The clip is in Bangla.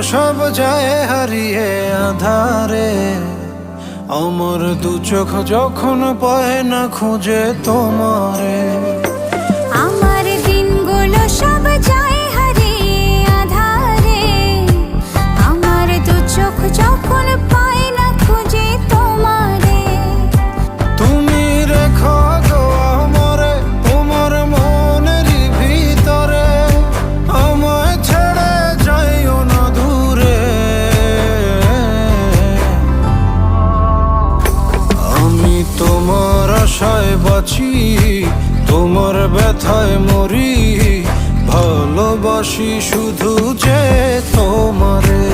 সব যায় হারিয়ে আধারে। আমার দু চোখ যখন পায় না খুঁজে তোমারে। আমার দিনগুলো সব যায় হারিয়ে আধারে। আমার দু চোখ যখন পায় না খুঁজে তোমারে। তুমি রেখো গো আমারে তোমার মনেরই ভিতরে, আমায় ছেড়ে যাইও না দূরে। আমি তোমার আশায় বাঁচি, তোমার ব্যথায় মরি, ভালোবাসি শুধু যে তোমারে।